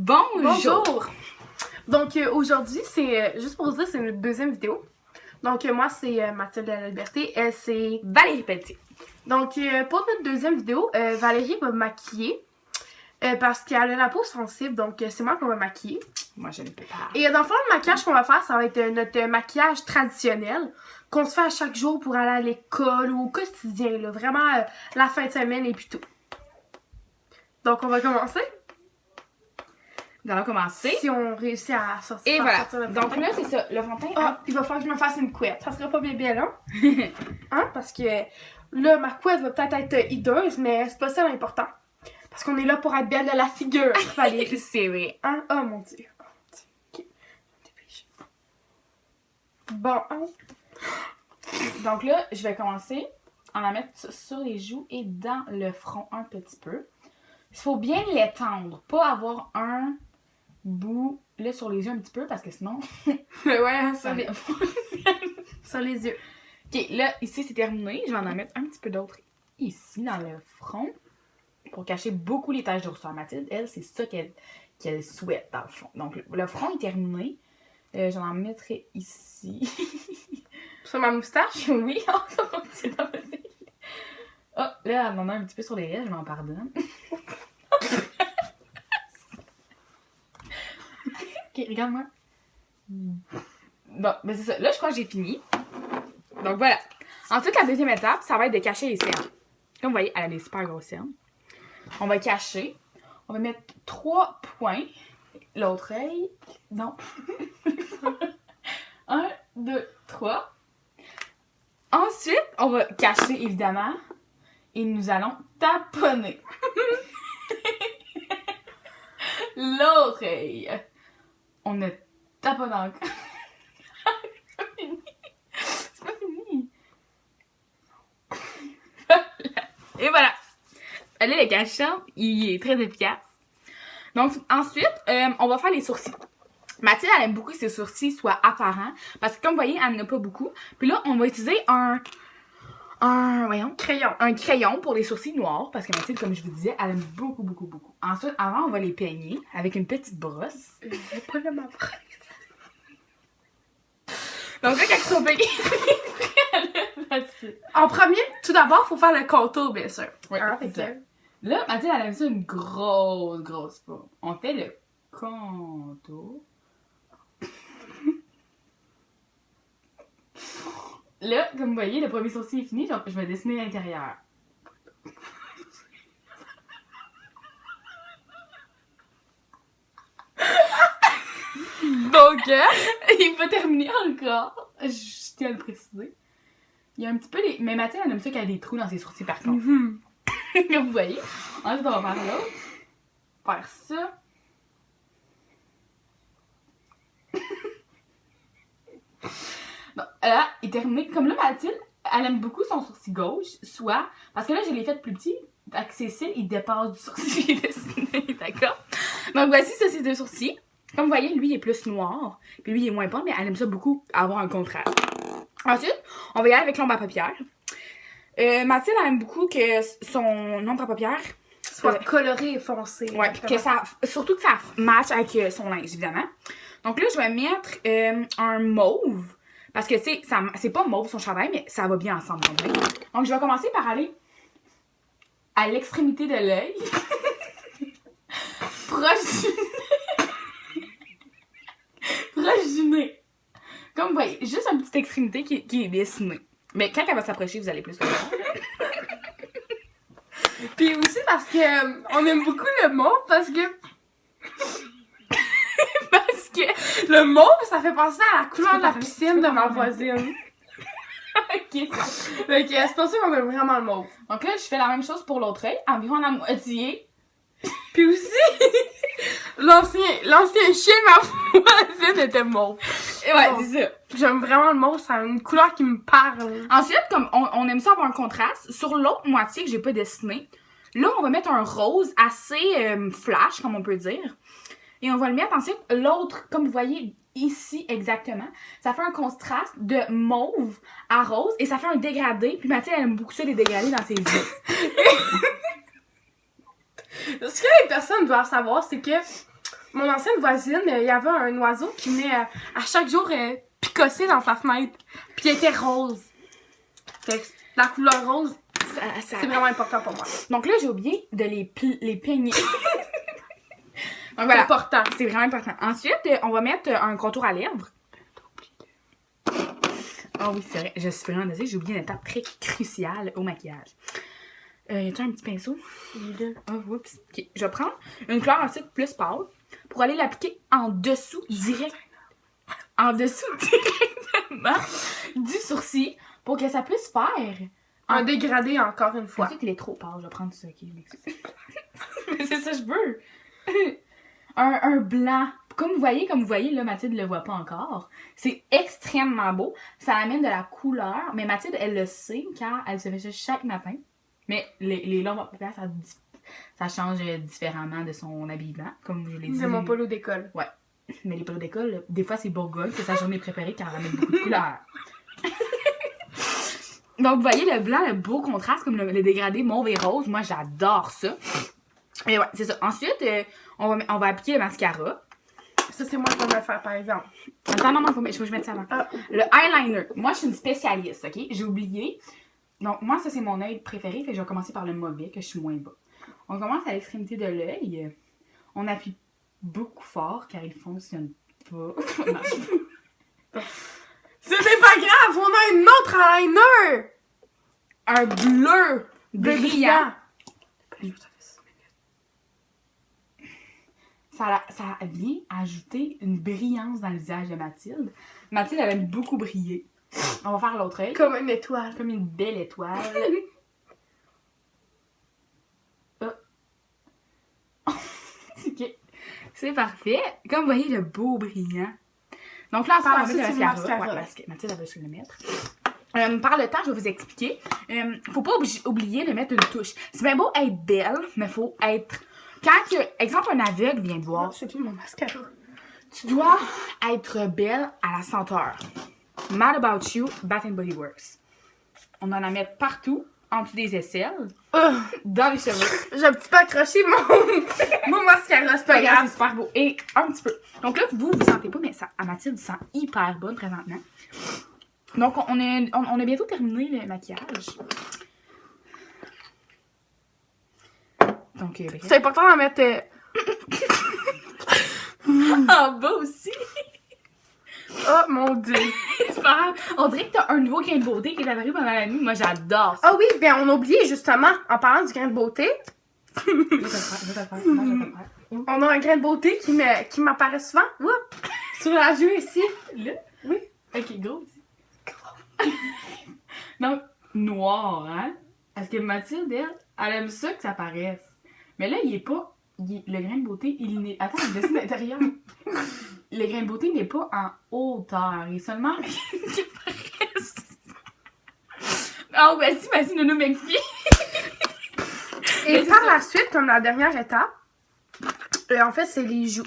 Bonjour! Donc aujourd'hui, c'est juste pour vous dire, c'est notre deuxième vidéo. Donc moi, c'est Mathilde de la Liberté, elle c'est Valérie Pelletier. Donc pour notre deuxième vidéo, Valérie va me maquiller parce qu'elle a la peau sensible, donc c'est moi qu'on va maquiller. Moi, je ne peux pas. Et dans le fond, le maquillage qu'on va faire, ça va être notre maquillage traditionnel qu'on se fait à chaque jour pour aller à l'école ou au quotidien, là, vraiment la fin de semaine et puis tout. Donc on va commencer. Nous allons commencer. Si on réussit à sortir. Et voilà. Sortir le Donc fond de là, teint. c'est ça. Le fond de teint. Ah, il va falloir que je me fasse une couette. Ça sera pas bien long. Hein? Parce que là, ma couette va peut-être être hideuse, mais c'est pas ça l'important. Parce qu'on est là pour être belle de la figure, Valérie. C'est vrai. Hein? Oh mon dieu. Oh, mon dieu. Ok. Dépêche. Bon, hein? Donc là, je vais commencer en la mettre sur les joues et dans le front un petit peu. Il faut bien l'étendre, pas avoir un bout là sur les yeux un petit peu parce que sinon Ouais, ça sur les yeux. Ok, là ici c'est terminé, je vais en mettre un petit peu d'autre ici dans le front pour cacher beaucoup les taches de rousseur. Mathilde, elle, c'est ça qu'elle souhaite dans le fond. Donc le front est terminé, j'en mettrai ici. Sur ma moustache? Oui, c'est pas possible. Oh, là elle m'en a un petit peu sur les lèvres, je m'en pardonne. Ok, regarde-moi. Bon, ben c'est ça. Là, je crois que j'ai fini. Donc voilà. Ensuite, la deuxième étape, ça va être de cacher les cernes. Comme vous voyez, elle a des super grosses cernes. On va cacher. On va mettre 3 points. L'autre œil. Non. 1, 2, 3. Ensuite, on va cacher, évidemment. Et nous allons taponner. L'autre œil. On ne taponne encore. C'est pas fini. C'est pas fini. Voilà. Et voilà. Allez, le cache-chambre, il est très efficace. Donc, ensuite, on va faire les sourcils. Mathilde, elle aime beaucoup que ses sourcils soient apparents. Parce que, comme vous voyez, elle n'en a pas beaucoup. Puis là, on va utiliser un crayon pour les sourcils noirs. Parce que Mathilde, comme je vous disais, elle aime beaucoup. Ensuite, avant, on va les peigner avec une petite brosse. Je vais pas le m'apprendre. Donc là, quand ils sont peignés, En premier, tout d'abord, il faut faire le contour, bien sûr. Ouais, Hein, c'est fait ça. que- Là, Mathilde, elle aime ça une grosse forme. On fait le contour. Là, comme vous voyez, le premier sourcil est fini, donc je vais dessiner l'intérieur. Donc, il va terminer encore. Je tiens à le préciser. Il y a un petit peu les... Mais Mathilde, elle aime ça qu'il y a des trous dans ses sourcils, par contre. Comme vous voyez. Ensuite, on va faire l'autre. Faire ça. Bon, là, il est terminé. Comme là, Mathilde, elle aime beaucoup son sourcil gauche, soit parce que là, je l'ai fait plus petit, fait que ses cils, ils dépassent du sourcil que j'ai dessiné, d'accord? Donc, voici, ça, c'est deux sourcils. Comme vous voyez, lui, il est plus noir, puis lui, il est moins pâle, mais elle aime ça beaucoup, avoir un contraste. Ensuite, on va y aller avec l'ombre à paupières. Mathilde, elle aime beaucoup que son ombre à paupières Soit coloré et foncé. ouais, puis que ça, surtout que ça matche avec son linge, évidemment. Donc là, je vais mettre un mauve. Parce que, tu sais, c'est pas mauve son chandail, mais ça va bien ensemble. Donc, je vais commencer par aller à l'extrémité de l'œil. Proche du nez. Comme vous voyez, juste une petite extrémité qui est dessinée. Mais quand elle va s'approcher, vous allez plus le voir. Puis aussi parce que on aime beaucoup le mauve parce que le mauve, ça fait penser à la couleur de la piscine de ma voisine. Ok. Fait que c'est pour ça qu'on aime vraiment le mauve. Donc là, je fais la même chose pour l'autre œil, environ la moitié. Puis aussi, l'ancien chien de ma voisine était mauve. Et ouais, Bon. c'est ça. J'aime vraiment le mauve, ça a une couleur qui me parle. Ensuite, comme on aime ça avoir un contraste, sur l'autre moitié que j'ai pas dessiné, là, on va mettre un rose assez flash, comme on peut dire. Et on va le mettre ensuite, l'autre, comme vous voyez ici exactement, ça fait un contraste de mauve à rose et ça fait un dégradé. Puis Mathilde, elle aime beaucoup ça, les dégradés dans ses yeux. Ce que les personnes doivent savoir, c'est que mon ancienne voisine, il y avait un oiseau qui venait à chaque jour picosser dans sa fenêtre. Puis il était rose. Fait que la couleur rose, c'est vraiment important pour moi. Donc là, j'ai oublié de les peigner. Donc C'est voilà, important. c'est vraiment important. Ensuite, on va mettre un contour à lèvres. Ah oui, c'est vrai. Je suis vraiment désolée, j'ai oublié une étape très cruciale au maquillage. Y a-tu un petit pinceau? Oh, oups. Ok, je vais prendre une couleur ensuite plus pâle pour aller l'appliquer en dessous direct. En dessous directement du sourcil pour que ça puisse faire Un dégradé encore une fois. Ensuite, il est trop pâle. Je vais prendre ça. Ok, mais c'est ça que je veux. un blanc. Comme vous voyez, là, Mathilde ne le voit pas encore. C'est extrêmement beau. Ça amène de la couleur. Mais Mathilde, elle le sait car elle se fait ça chaque matin. Mais les longs paupières, ça change différemment de son habillement, comme je l'ai dit. C'est mon polo d'école. Ouais. Mais les polos d'école, des fois, c'est Bourgogne. C'est sa journée préférée car elle amène beaucoup de couleurs. Donc, vous voyez le blanc, le beau contraste, comme le dégradé mauve et rose. Moi, j'adore ça. Et ouais, c'est ça. Ensuite, on va appliquer le mascara. Ça, c'est moi qui vais me le faire, par exemple. Attends, non, faut que je mette ça avant. Ah. Le eyeliner. Moi, je suis une spécialiste, OK? J'ai oublié. Donc, moi, ça, c'est mon œil préféré. Fait que je vais commencer par le mauvais, que je suis moins bas. On commence à l'extrémité de l'œil. On appuie beaucoup fort, car il fonctionne pas. Ce n'est pas grave, on a une autre eyeliner! Un bleu brillant. Ça vient ajouter une brillance dans le visage de Mathilde. Mathilde, elle aime beaucoup briller. On va faire l'autre œil. Comme une étoile. Comme une belle étoile. Ok. C'est parfait. Comme vous voyez, le beau brillant. Donc là, on va mettre le mascara. Ouais, Mathilde, elle va se le mettre. Par le temps, je vais vous expliquer. Faut pas oublier de mettre une touche. C'est bien beau être belle, mais faut être... Quand, exemple, un aveugle vient te voir, C'est plus mon mascara. tu dois être belle à la senteur. Mad About You, Bath & Body Works. On en a mettre partout, en dessous des aisselles, dans les cheveux. J'ai un petit peu accroché mon mascara, c'est pas grave. C'est super beau. Et un petit peu. Donc là, vous sentez pas, mais ça, à Mathilde sent hyper bonne présentement. Donc, on a bientôt terminé le maquillage. Donc, C'est important d'en mettre en bas aussi. Oh mon dieu. C'est pas grave. On dirait que t'as un nouveau grain de beauté qui est apparu pendant la nuit. Moi, j'adore ça. Ah oui, bien on a oublié justement, en parlant du grain de beauté, Je vais te le faire. on a un grain de beauté qui m'apparaît souvent. Oups, sur la joue ici. Là? Oui. Ok, gros aussi. Donc, noir, hein? Parce que Mathilde, elle aime ça que ça paraisse. Mais là, il est pas... le grain de beauté, il n'est... Attends, je dessine l'intérieur. Le grain de beauté n'est pas en hauteur. Il est seulement... qui paraisse. Oh, vas-y, Nono McPhee. Et par la suite, comme la dernière étape, en fait, c'est les joues.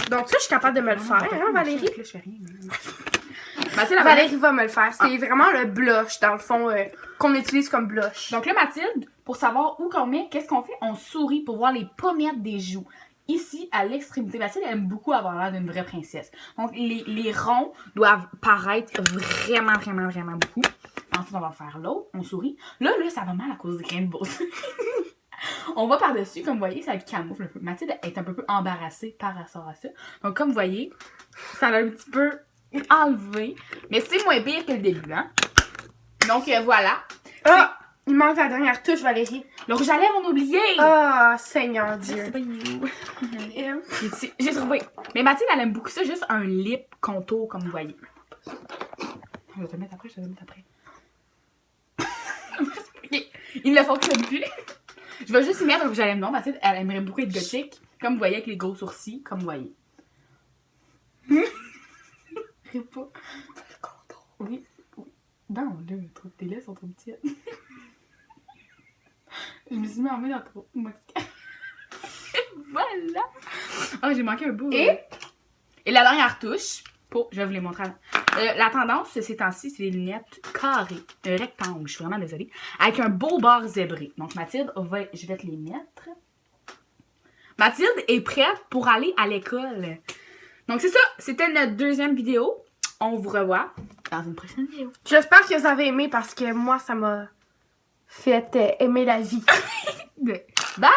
Donc ça, je suis capable de me le faire, hein, Valérie? Je fais rien. Valérie va me le faire. C'est vraiment le blush, dans le fond, qu'on utilise comme blush. Donc là, Mathilde, pour savoir où qu'on met, qu'est-ce qu'on fait? On sourit pour voir les pommettes des joues. Ici, à l'extrémité. Mathilde aime beaucoup avoir l'air d'une vraie princesse. Donc, les ronds doivent paraître vraiment, vraiment, vraiment beaucoup. Ensuite, on va faire l'autre. On sourit. Là, ça va mal à cause des grains de beauté. On va par-dessus. Comme vous voyez, ça camoufle un peu. Mathilde est un peu embarrassée par rapport à ça. Donc, comme vous voyez, ça l'a un petit peu enlevé. Mais c'est moins pire que le début, hein? Donc, voilà. Ah! Il manque la dernière touche, Valérie. Le rouge à lèvres, on a oublié! Ah, Seigneur Dieu. C'est pas you. J'ai trouvé. Mais Mathilde, elle aime beaucoup ça, juste un lip contour, comme vous voyez. Je vais te le mettre après, Ok. Il ne fonctionne plus. Je vais juste y mettre un rouge à lèvres. Non, Mathilde, elle aimerait beaucoup être gothique, comme vous voyez avec les gros sourcils, comme vous voyez. Ris pas. Oui. Non, là, tes lèvres sont trop petites. Je me suis mis en main dans trop. Voilà! Oh, j'ai manqué un bout. Et la dernière touche, je vais vous les montrer. La tendance, ces temps-ci, c'est les lunettes carrées, rectangles, je suis vraiment désolée, avec un beau bord zébré. Donc, Mathilde, je vais te les mettre. Mathilde est prête pour aller à l'école. Donc c'est ça, c'était notre deuxième vidéo. On vous revoit dans une prochaine vidéo. J'espère que vous avez aimé parce que moi, ça m'a fait aimer la vie. Bye!